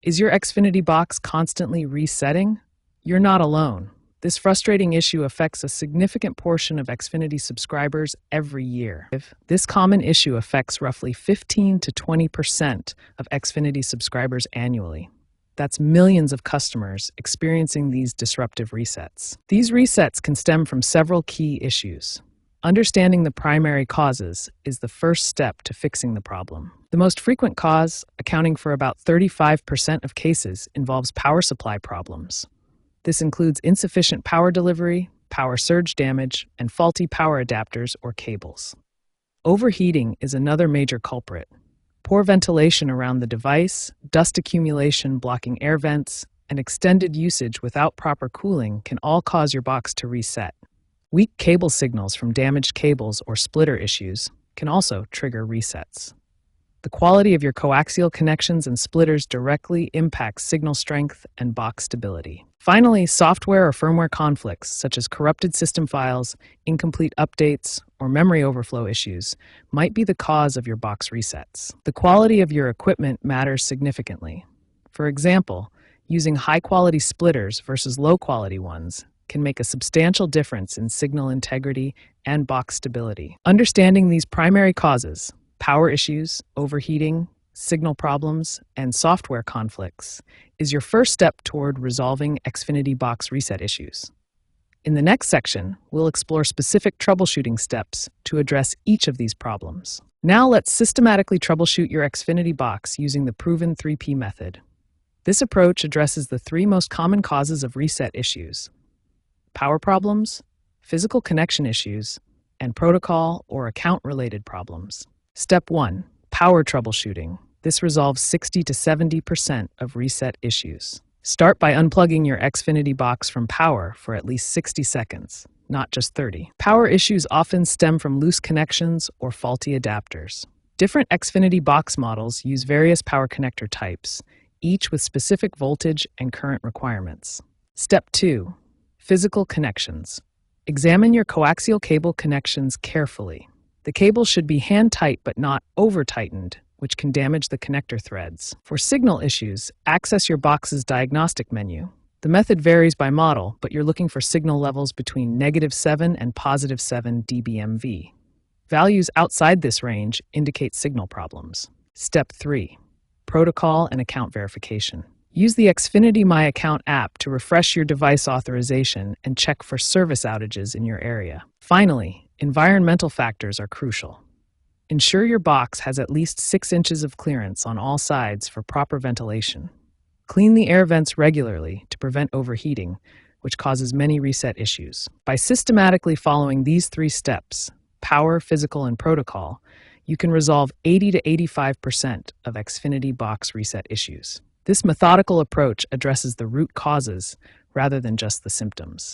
Is your Xfinity Box constantly resetting? You're not alone. This frustrating issue affects a significant portion of Xfinity subscribers every year. This common issue affects roughly 15 to 20% of Xfinity subscribers annually. That's millions of customers experiencing these disruptive resets. These resets can stem from several key issues. Understanding the primary causes is the first step to fixing the problem. The most frequent cause, accounting for about 35% of cases, involves power supply problems. This includes insufficient power delivery, power surge damage, and faulty power adapters or cables. Overheating is another major culprit. Poor ventilation around the device, dust accumulation blocking air vents, and extended usage without proper cooling can all cause your box to reset. Weak cable signals from damaged cables or splitter issues can also trigger resets. The quality of your coaxial connections and splitters directly impacts signal strength and box stability. Finally, software or firmware conflicts, such as corrupted system files, incomplete updates, or memory overflow issues, might be the cause of your box resets. The quality of your equipment matters significantly. For example, using high-quality splitters versus low-quality ones can make a substantial difference in signal integrity and box stability. Understanding these primary causes, power issues, overheating, signal problems, and software conflicts, is your first step toward resolving Xfinity Box reset issues. In the next section, we'll explore specific troubleshooting steps to address each of these problems. Now let's systematically troubleshoot your Xfinity Box using the proven 3P method. This approach addresses the three most common causes of reset issues: power problems, physical connection issues, and protocol or account-related problems. Step 1. Power troubleshooting. This resolves 60 to 70% of reset issues. Start by unplugging your Xfinity Box from power for at least 60 seconds, not just 30. Power issues often stem from loose connections or faulty adapters. Different Xfinity Box models use various power connector types, each with specific voltage and current requirements. Step 2. Physical connections. Examine your coaxial cable connections carefully. The cable should be hand-tight but not over-tightened, which can damage the connector threads. For signal issues, access your box's diagnostic menu. The method varies by model, but you're looking for signal levels between -7 and +7 dBmV. Values outside this range indicate signal problems. Step 3. Protocol and account verification. Use the Xfinity My Account app to refresh your device authorization and check for service outages in your area. Finally, environmental factors are crucial. Ensure your box has at least 6 inches of clearance on all sides for proper ventilation. Clean the air vents regularly to prevent overheating, which causes many reset issues. By systematically following these 3 steps, power, physical, and protocol, you can resolve 80 to 85% of Xfinity Box reset issues. This methodical approach addresses the root causes rather than just the symptoms.